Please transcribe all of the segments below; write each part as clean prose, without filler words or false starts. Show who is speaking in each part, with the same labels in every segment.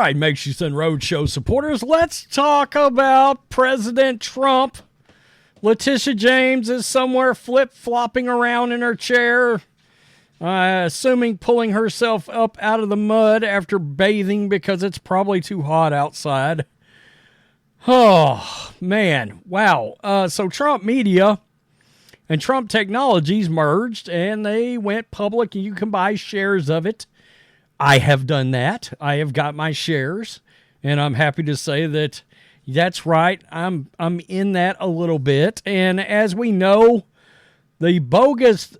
Speaker 1: right, Matrixx and Rhodes show supporters, let's talk about President Trump. Letitia James is somewhere flip-flopping around in her chair, assuming pulling herself up out of the mud after bathing because it's probably too hot outside. Oh, man. Wow. So Trump Media and Trump Technologies merged, and they went public, and you can buy shares of it. I have done that. I have got my shares, and I'm happy to say that that's right. I'm in that a little bit. And as we know, the bogus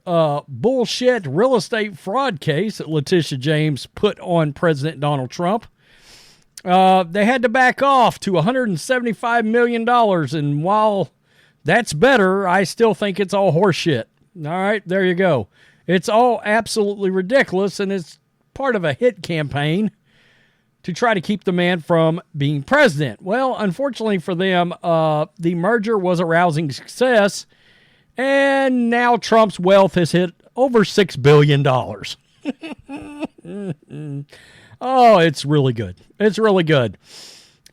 Speaker 1: bullshit real estate fraud case that Letitia James put on President Donald Trump, they had to back off to $175 million. And while that's better, I still think it's all horseshit. All right, there you go. It's all absolutely ridiculous, and it's part of a hit campaign to try to keep the man from being president. Well, unfortunately for them, the merger was a rousing success, and now Trump's wealth has hit over $6 billion. Oh, it's really good. It's really good.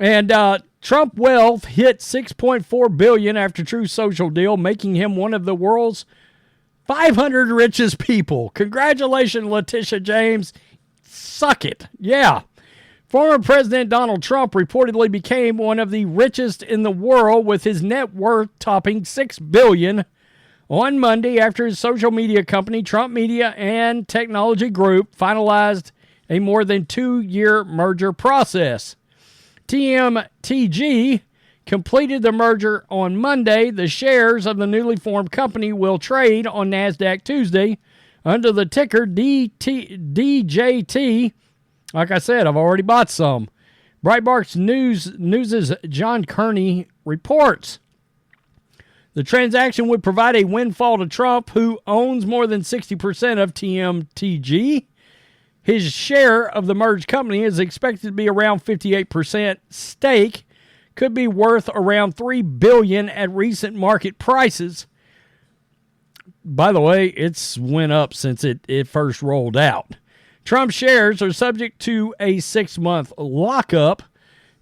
Speaker 1: And Trump wealth hit $6.4 billion after Truth Social deal, making him one of the world's 500 richest people. Congratulations, Letitia James. Suck it. Yeah. Former President Donald Trump reportedly became one of the richest in the world, with his net worth topping $6 billion on Monday after his social media company, Trump Media and Technology Group, finalized a more than 2-year merger process. TMTG completed the merger on Monday. The shares of the newly formed company will trade on NASDAQ Tuesday under the ticker DJT. Like I said, I've already bought some. Breitbart's News' John Kearney reports. The transaction would provide a windfall to Trump, who owns more than 60% of TMTG. His share of the merged company is expected to be around 58% stake, could be worth around $3 billion at recent market prices. By the way, it's went up since it first rolled out. Trump shares are subject to a 6-month lockup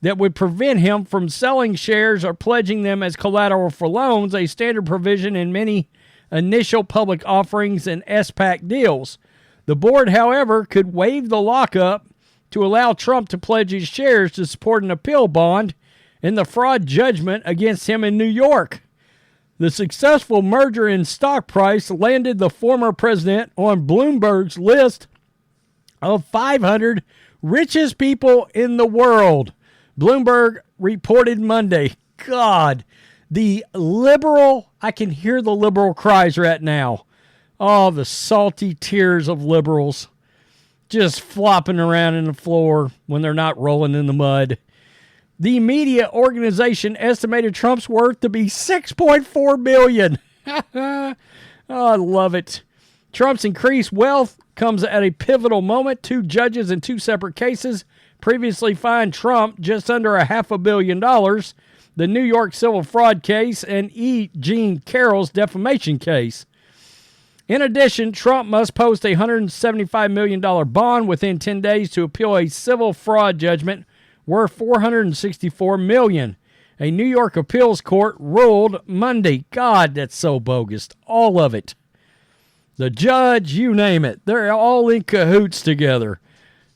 Speaker 1: that would prevent him from selling shares or pledging them as collateral for loans, a standard provision in many initial public offerings and SPAC deals. The board, however, could waive the lockup to allow Trump to pledge his shares to support an appeal bond in the fraud judgment against him in New York. The successful merger in stock price landed the former president on Bloomberg's list of 500 richest people in the world. Bloomberg reported Monday. God, the liberal, I can hear the liberal cries right now. Oh, the salty tears of liberals just flopping around in the floor when they're not rolling in the mud. The media organization estimated Trump's worth to be $6.4 billion. Oh, I love it. Trump's increased wealth comes at a pivotal moment. 2 judges in 2 separate cases previously fined Trump just under $500 million. The New York civil fraud case and E. Jean Carroll's defamation case. In addition, Trump must post a $175 million bond within 10 days to appeal a civil fraud judgment worth $464 million. A New York appeals court ruled Monday. God, that's so bogus. All of it. The judge, you name it. They're all in cahoots together.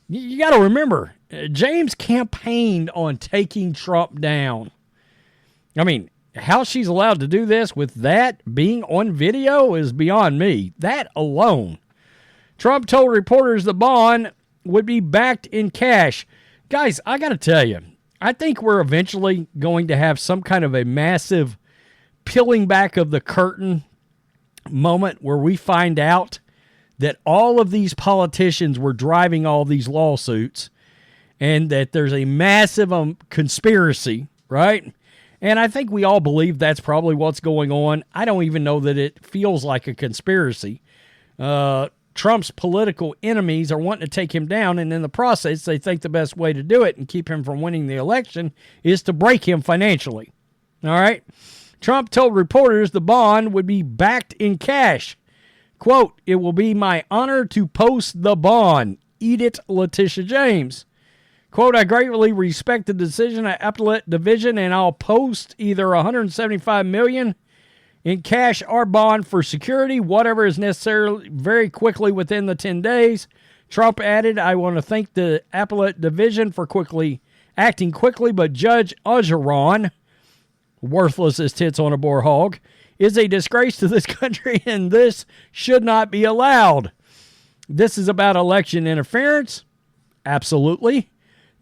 Speaker 1: You got to remember, James campaigned on taking Trump down. I mean, how she's allowed to do this with that being on video is beyond me. That alone. Trump told reporters the bond would be backed in cash. Guys, I got to tell you, I think we're eventually going to have some kind of a massive peeling back of the curtain moment where we find out that all of these politicians were driving all these lawsuits and that there's a massive conspiracy, right? And I think we all believe that's probably what's going on. I don't even know that it feels like a conspiracy. Trump's political enemies are wanting to take him down, and in the process, they think the best way to do it and keep him from winning the election is to break him financially. All right? Trump told reporters the bond would be backed in cash. Quote, "It will be my honor to post the bond. Eat it, Letitia James." Quote, I greatly respect the decision at Appellate Division, and I'll post either $175 million in cash or bond for security, whatever is necessary, very quickly within the 10 days. Trump added, I want to thank the Appellate Division for acting quickly, but Judge Ogeron, worthless as tits on a boar hog, is a disgrace to this country, and this should not be allowed. This is about election interference. Absolutely.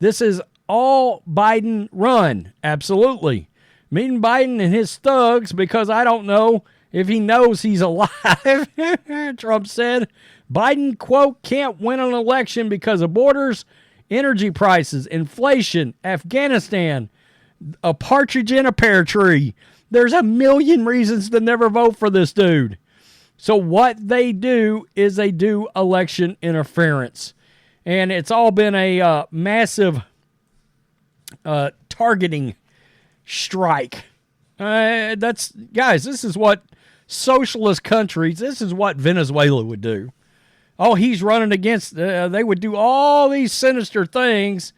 Speaker 1: This is all Biden run. Absolutely. Meeting Biden and his thugs because I don't know if he knows he's alive, Trump said. Biden, quote, can't win an election because of borders, energy prices, inflation, Afghanistan, a partridge in a pear tree. There's a million reasons to never vote for this dude. So what they do is they do election interference. And it's all been a massive targeting strike. Guys, this is what socialist countries, this is what Venezuela would do. Oh, he's running against, they would do all these sinister things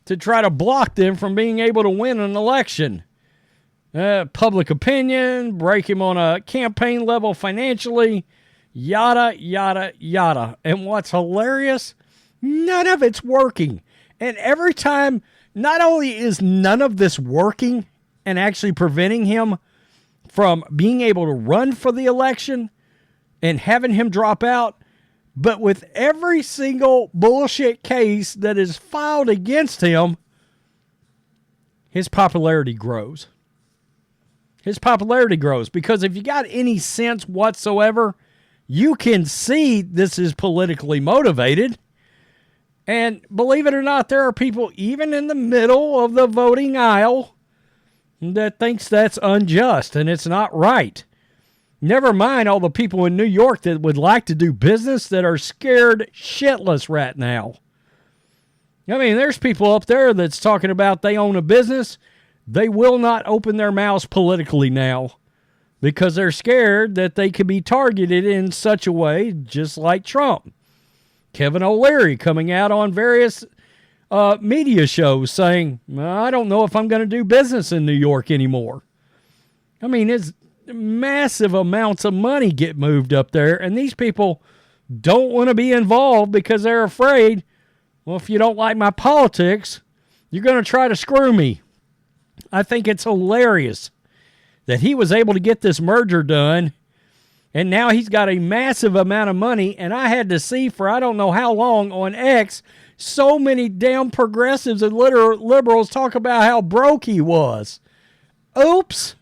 Speaker 1: to try to block them from being able to win an election. Public opinion, break him on a campaign level financially, yada, yada, yada. And what's hilarious, none of it's working. And every time, not only is none of this working and actually preventing him from being able to run for the election and having him drop out, but with every single bullshit case that is filed against him, his popularity grows. His popularity grows because if you got any sense whatsoever, you can see this is politically motivated. And believe it or not, there are people even in the middle of the voting aisle that thinks that's unjust and it's not right. Never mind all the people in New York that would like to do business that are scared shitless right now. I mean, there's people up there that's talking about they own a business. They will not open their mouths politically now because they're scared that they could be targeted in such a way, just like Trump. Kevin O'Leary coming out on various media shows saying, I don't know if I'm going to do business in New York anymore. I mean, it's massive amounts of money get moved up there, and these people don't want to be involved because they're afraid, well, if you don't like my politics, you're going to try to screw me. I think it's hilarious that he was able to get this merger done, and now he's got a massive amount of money, and I had to see for I don't know how long on X, so many damn progressives and liberals talk about how broke he was. Oops.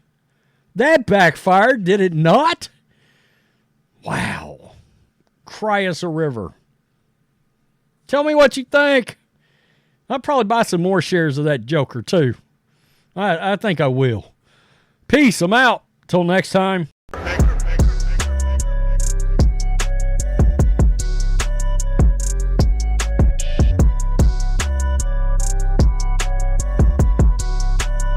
Speaker 1: That backfired, did it not? Wow. Cry us a river. Tell me what you think. I'll probably buy some more shares of that joker, too. I think I will. Peace. I'm out. Till next time.